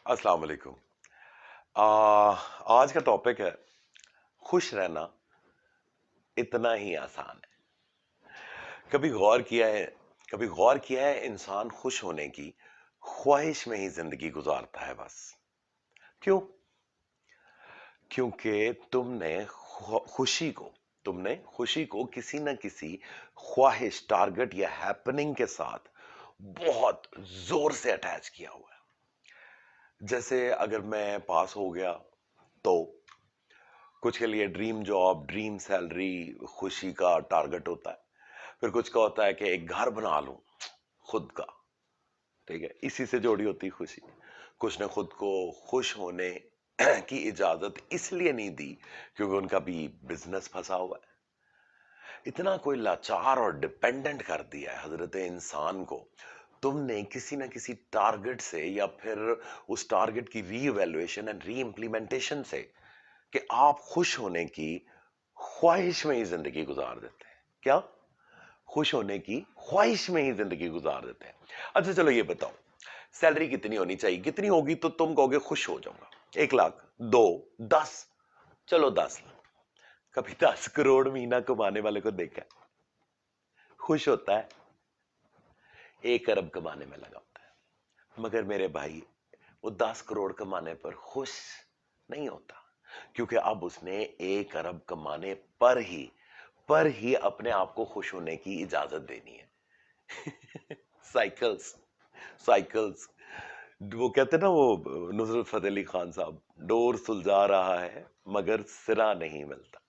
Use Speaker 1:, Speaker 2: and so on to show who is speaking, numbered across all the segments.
Speaker 1: अस्सलाम वालेकुम। आज का टॉपिक है खुश रहना इतना ही आसान है। कभी गौर किया है कभी गौर किया है इंसान खुश होने की ख्वाहिश में ही जिंदगी गुजारता है बस। क्यों? क्योंकि तुमने खुशी को किसी न किसी ख्वाहिश, टारगेट या हैपनिंग के साथ बहुत जोर से अटैच किया हुआ है। जैसे अगर मैं पास हो गया तो कुछ के लिए ड्रीम जॉब, ड्रीम सैलरी खुशी का टारगेट होता है। फिर कुछ का होता है कि एक घर बना लूं खुद का। ठीक है, इसी से जोड़ी होती खुशी। कुछ ने खुद को खुश होने की इजाजत इसलिए नहीं दी क्योंकि उनका भी बिजनेस फंसा हुआ है। इतना कोई लाचार और डिपेंडेंट कर दिया है हजरत इंसान को तुमने किसी ना किसी टारगेट से, या फिर उस टारगेट की re evaluation and re implementation से, कि आप खुश होने की ख्वाहिश में ही जिंदगी गुजार देते हैं। क्या? खुश होने की ख्वाहिश में ही जिंदगी गुजार देते हैं। अच्छा चलो ये बताओ, सैलरी कितनी होनी चाहिए? कितनी होगी तो तुम कहोगे खुश हो जाऊंगा? 1 लाख, 2, 10? चलो 10 लाख। कभी 10 करोड़ महीना कमाने वाले को देखा है? खुश होता है? 1 अरब कमाने में लगा होता है। मगर मेरे भाई, वो 10 करोड़ कमाने पर खुश नहीं होता, क्योंकि अब उसने 1 अरब कमाने पर ही अपने आप को खुश होने की इजाजत देनी है। साइकिल्स साइकिल्स वो कहते हैं ना, वो नुसरत फतेह अली खान साहब, डोर सुलझा रहा है मगर सिरा नहीं मिलता।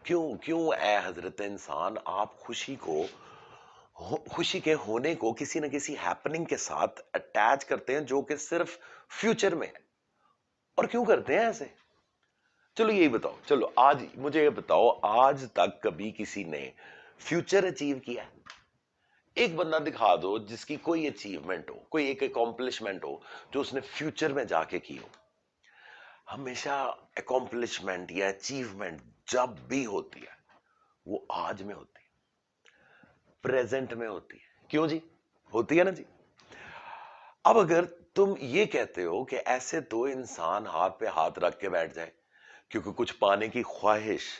Speaker 1: क्यों क्यों ए हजरत इंसान, आप खुशी के होने को किसी न किसी हैपनिंग के साथ अटैच करते हैं जो कि सिर्फ फ्यूचर में है? और क्यों करते हैं ऐसे? चलो यही बताओ, चलो आज मुझे ये बताओ, आज तक कभी किसी ने फ्यूचर अचीव किया है? एक बंदा दिखा दो जिसकी कोई अचीवमेंट हो, कोई एक अकॉम्प्लिशमेंट हो जो उसने फ्यूचर में जाके की हो। हमेशा अकॉम्प्लिशमेंट या अचीवमेंट जब भी होती है वो आज में होती है, प्रेजेंट में होती है। क्यों जी? होती है ना जी। अब अगर तुम ये कहते हो कि ऐसे तो इंसान हाथ पे हाथ रख के बैठ जाए क्योंकि कुछ पाने की ख्वाहिश,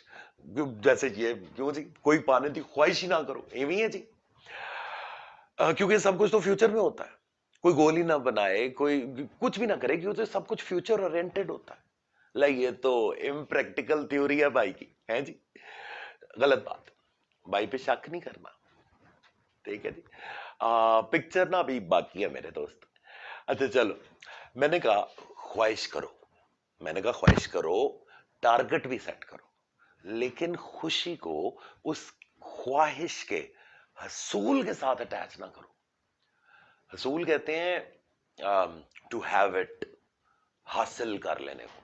Speaker 1: जैसे ये क्यों जी, कोई पाने की ख्वाहिश ही ना करो, एवं है जी। क्योंकि सब कुछ तो फ्यूचर में होता है। कोई गोल ही ना बनाए, कोई कुछ भी ना करे, क्योंकि सब कुछ फ्यूचर ओरिएंटेड होता है। लाइक ये तो इम्प्रैक्टिकल थ्योरी है भाई की, है जी। गलत बात। भाई पे शक नहीं करना। ठीक है जी। पिक्चर ना अभी बाकी है मेरे दोस्त। अच्छा चलो, मैंने कहा ख्वाहिश करो, मैंने कहा ख्वाहिश करो, टारगेट भी सेट करो, लेकिन खुशी को उस ख्वाहिश के हसूल के साथ अटैच ना करो। हसूल कहते हैं टू हैव इट, हासिल कर लेने को।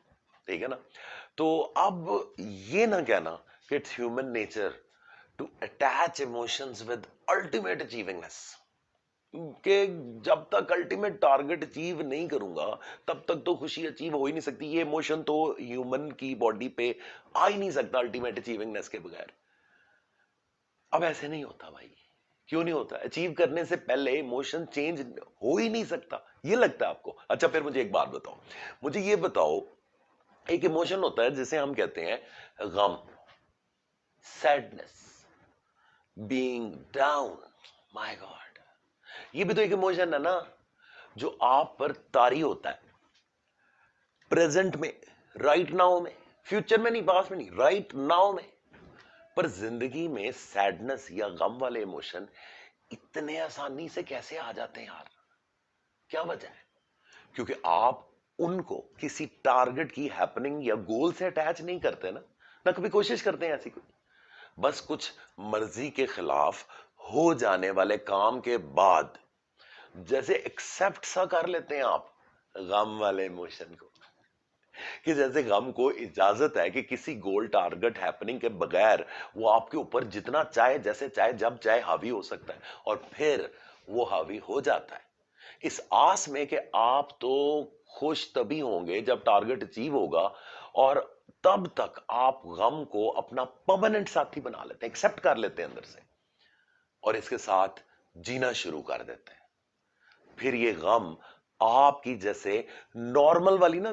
Speaker 1: ठीक है ना? तो अब ये ना कहना कि it's human nature to attach emotions with ultimate achievingness, कि जब तक अल्टीमेट टारगेट अचीव नहीं करूंगा तब तक तो खुशी अचीव हो ही नहीं सकती। ये इमोशन तो ह्यूमन की बॉडी पे आ ही नहीं सकता अल्टीमेट अचीविंगनेस के बगैर। अब ऐसे नहीं होता भाई। क्यों नहीं होता? अचीव करने से पहले इमोशन चेंज हो ही नहीं सकता, ये लगता है आपको? अच्छा फिर मुझे एक बात बताओ, मुझे ये बताओ, एक इमोशन होता है जिसे हम कहते हैं गम, sadness, being down. My God, ये भी तो एक इमोशन है ना, जो आप पर तारी होता है प्रेजेंट में, राइट नाउ में। फ्यूचर में नहीं, पास में नहीं, राइट नाउ में। पर जिंदगी में सैडनेस या गम वाले इमोशन इतने आसानी से कैसे आ जाते हैं यार? क्या वजह है? क्योंकि आप उनको किसी टारगेट की हैपनिंग या गोल से अटैच नहीं करते ना कभी कोशिश करते हैं ऐसी कोई। बस कुछ मर्जी के खिलाफ हो जाने वाले काम के बाद जैसे एक्सेप्ट सा कर लेते हैं आप गम वाले इमोशन को, कि जैसे गम को इजाजत है कि किसी गोल, टारगेट, हैपनिंग के बगैर वो आपके ऊपर जितना चाहे, जैसे चाहे, जब चाहे हावी हो सकता है, और फिर वो हावी हो जाता है इस आस में कि आप तो खुश तभी होंगे जब टारगेट अचीव होगा, और तब तक आप गम को अपना परमानेंट साथी बना लेते हैं, एक्सेप्ट कर लेते हैं अंदर से, और इसके साथ जीना शुरू कर देते हैं। फिर ये गम آپ کی جیسے نارمل والی نا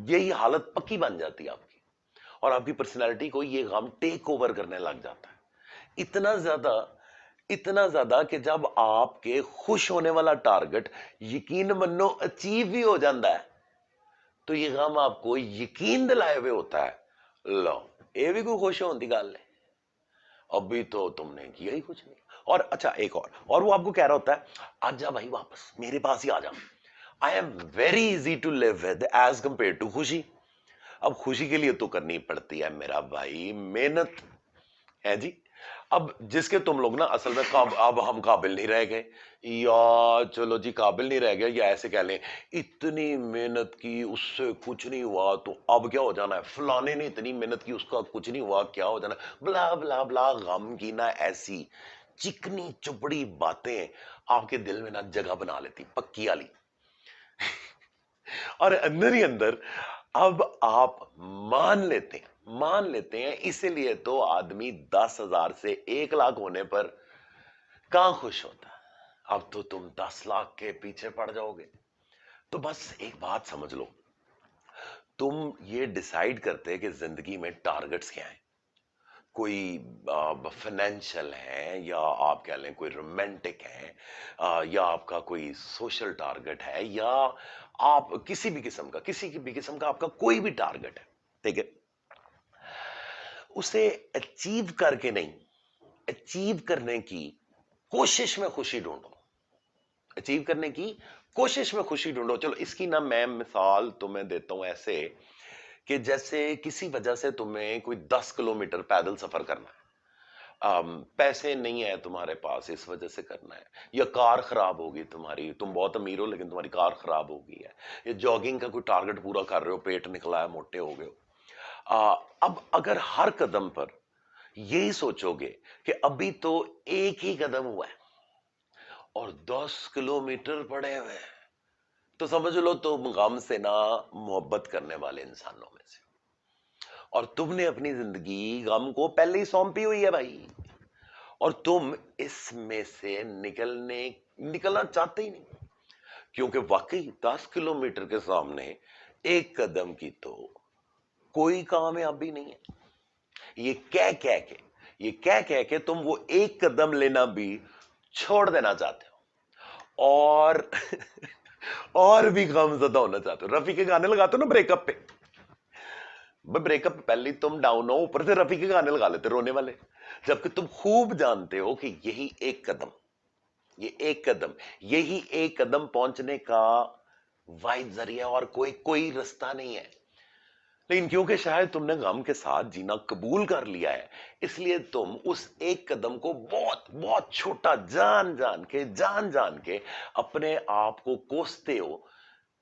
Speaker 1: یہی حالت پکی بن جاتی ہے آپ کی، اور آپ کی پرسنالٹی کو یہ غم ٹیک اوور کرنے لگ جاتا ہے اتنا زیادہ کہ جب آپ کے خوش ہونے والا ٹارگٹ یقین منو اچیو بھی ہو جاتا ہے تو یہ غم آپ کو یقین دلائے ہوئے ہوتا ہے، لو یہ بھی کوئی خوش ہونے کی گل ہے، ابھی تو تم نے کیا ہی کچھ نہیں۔ اور اچھا ایک اور وہ آپ کو کہہ رہا ہوتا ہے آ جا بھائی واپس میرے پاس ہی آ جا، I am very easy to live with as compared to خوشی۔ اب خوشی کے لیے تو کرنی پڑتی ہے میرا بھائی محنت ہے جی۔ اب جس کے تم لوگ نا اصل میں اب ہم قابل نہیں رہ گئے، یا چلو جی قابل نہیں رہ گئے، یا ایسے کہہ لیں اتنی محنت کی اس سے کچھ نہیں ہوا تو اب کیا ہو جانا ہے، فلانے نے اتنی محنت کی اس کا کچھ نہیں ہوا کیا ہو جانا ہے، بلا بلا بلا غم کی نا ایسی چکنی چپڑی باتیں آپ کے دل میں نا جگہ بنا لیتی پکی والی، اور اندر ہی اندر اب آپ مان لیتے ہیں اسی لیے تو آدمی 10,000 سے 1,00,000 ہونے پر کہاں خوش ہوتا ہے، اب تو تم 10,00,000 کے پیچھے پڑ جاؤ گے۔ تو بس ایک بات سمجھ لو، تم یہ ڈیسائیڈ کرتے کہ زندگی میں ٹارگٹس کیا ہیں، کوئی فائنینشل ہے، یا آپ کہہ لیں کوئی رومانٹک ہے، یا آپ کا کوئی سوشل ٹارگٹ ہے، یا آپ کسی بھی قسم کا آپ کا کوئی بھی ٹارگٹ ہے، ٹھیک ہے، اسے اچیو کر کے نہیں، اچیو کرنے کی کوشش میں خوشی ڈھونڈو، اچیو کرنے کی کوشش میں خوشی ڈھونڈو۔ چلو اس کی نا میں مثال تمہیں دیتا ہوں ایسے کہ جیسے کسی وجہ سے تمہیں کوئی 10 کلومیٹر پیدل سفر کرنا ہے، پیسے نہیں ہے تمہارے پاس اس وجہ سے کرنا ہے، یا کار خراب ہوگی تمہاری، تم بہت امیر ہو لیکن تمہاری کار خراب ہو گئی ہے، یا جاگنگ کا کوئی ٹارگٹ پورا کر رہے ہو، پیٹ نکلا ہے، موٹے ہو گئے ہو۔ اب اگر ہر قدم پر یہی سوچو گے کہ ابھی تو ایک ہی قدم ہوا ہے اور 10 کلومیٹر پڑے ہوئے ہیں، تو سمجھ لو تم غم سے نہ محبت کرنے والے انسانوں میں سے، اور تم نے اپنی زندگی غم کو پہلے ہی سونپی ہوئی ہے بھائی، اور تم اس میں سے نکلنا چاہتے ہی نہیں، کیونکہ واقعی 10 کلومیٹر کے سامنے ایک قدم کی تو کوئی کامیابی نہیں ہے۔ یہ کہہ کے تم وہ ایک قدم لینا بھی چھوڑ دینا چاہتے ہو، اور بھی غم زدہ ہونا چاہتے ہو۔ رفیع کے گانے لگاتے ہو نا بریک اپ پہ، بریک اپ پہلے تم ڈاؤن ہو، اوپر سے رفیع کے گانے لگا لیتے رونے والے، جبکہ تم خوب جانتے ہو کہ یہی ایک قدم پہنچنے کا واحد ذریعہ اور کوئی رستہ نہیں ہے، لیکن کیونکہ شاید تم نے غم کے ساتھ جینا قبول کر لیا ہے، اس لیے تم اس ایک قدم کو بہت بہت چھوٹا جان جان کے اپنے آپ کو کوستے ہو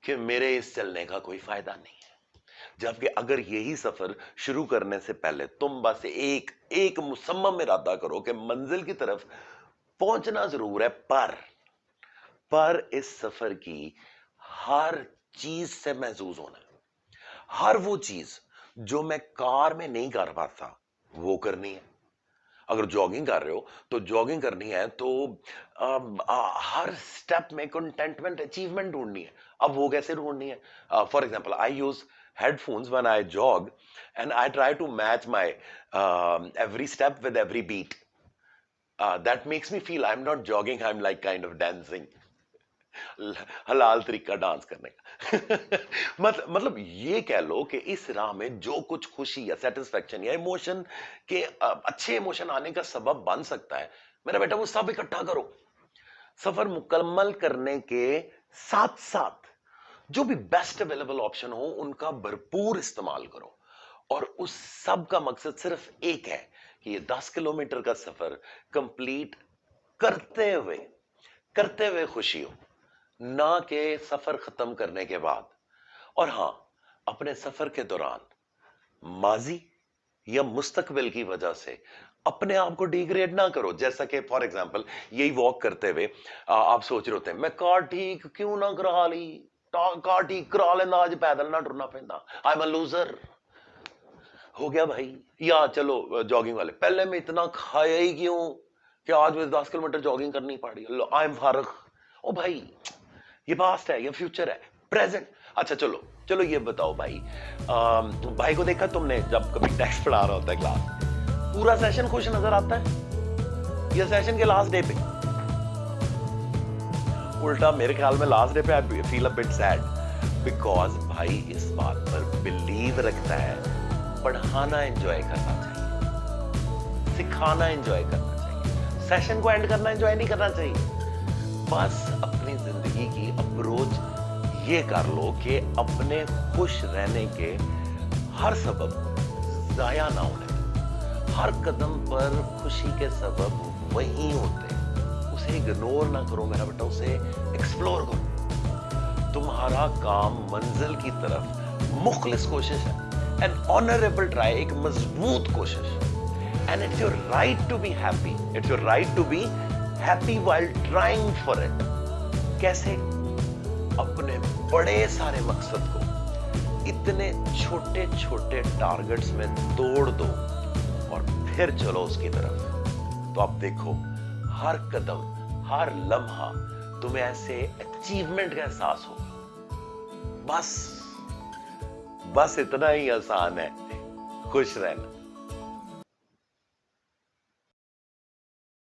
Speaker 1: کہ میرے اس چلنے کا کوئی فائدہ نہیں ہے، جبکہ اگر یہی سفر شروع کرنے سے پہلے تم بس ایک مصمم ارادہ کرو کہ منزل کی طرف پہنچنا ضرور ہے، پر اس سفر کی ہر چیز سے محظوظ ہونا ہے، ہر وہ چیز جو میں کار میں نہیں کر پاتا وہ کرنی ہے۔ اگر جاگنگ کر رہے ہو تو جاگنگ کرنی ہے تو ہر سٹیپ میں کنٹینٹمنٹ اچیومنٹ ڈھونڈنی ہے۔ اب وہ کیسے ڈھونڈنی ہے؟ For example I use headphones when I jog and I try to match my every step with every beat. That makes me feel I'm not jogging, I'm like kind of dancing. حلال طریقہ dance کرنے کا مطلب یہ کہہ لو کہ اس راہ میں جو کچھ خوشی یا سیٹسفیکشن یا ایموشن کے اچھے ایموشن آنے کا سبب بن سکتا ہے، میرا بیٹا وہ سب اکٹھا کرو، سفر مکمل کرنے کے ساتھ ساتھ جو بھی بیسٹ اویلیبل آپشن ہو ان کا بھرپور استعمال کرو، اور اس سب کا مقصد صرف ایک ہے کہ یہ 10 کلومیٹر کا سفر کمپلیٹ کرتے ہوئے خوشی ہو، نہ کہ سفر ختم کرنے کے بعد۔ اور ہاں، اپنے سفر کے دوران ماضی یا مستقبل کی وجہ سے اپنے آپ کو ڈیگریڈ نہ کرو، جیسا کہ فار ایگزامپل یہی واک کرتے ہوئے آپ سوچ رہے ہوتے ہیں میں کار ٹھیک کیوں نہ کرا لی، کار ٹھیک کرا لینا آج پیدل نہ ٹرنا پیندا، آئی ایم اے لوزر ہو گیا بھائی۔ یا چلو جاگنگ والے، پہلے میں اتنا کھایا ہی کیوں کہ آج مجھے 10 کلومیٹر جاگنگ کرنی پڑی، آئی ایم فارغ۔ او بھائی ये पास्ट है, ये फ्यूचर है, प्रेजेंट। अच्छा चलो चलो ये बताओ भाई, भाई को देखा तुमने जब कभी टेक्स्ट पढ़ा रहा होता है क्लास, पूरा सेशन खुश नजर आता है या सेशन के लास्ट डे पे? उल्टा मेरे ख्याल में लास्ट डे पे I feel a bit sad, because भाई इस बात पर बिलीव रखता है पढ़ाना एंजॉय करना चाहिए, सिखाना एंजॉय करना चाहिए, सेशन को एंड करना एंजॉय नहीं करना चाहिए। बस अपनी जिंदगी की अप्रोच ये कर लो कि अपने खुश रहने के हर सबब जाया ना होने, हर कदम पर खुशी के सबब वही होते हैं, उसे इग्नोर ना करो मेरा बेटा, उसे एक्सप्लोर करो। तुम्हारा काम मंजिल की तरफ मुखलिस कोशिश है, एन ऑनरेबल ट्राई, एक मजबूत कोशिश, and it's your right to be happy, it's your right to be happy while trying for it. कैसे? अपने बड़े सारे मकसद को इतने छोटे छोटे टारगेट्स में तोड़ दो और फिर चलो उसकी तरफ, तो आप देखो हर कदम, हर लम्हा तुम्हें ऐसे अचीवमेंट का एहसास होगा। बस बस इतना ही आसान है खुश रहना।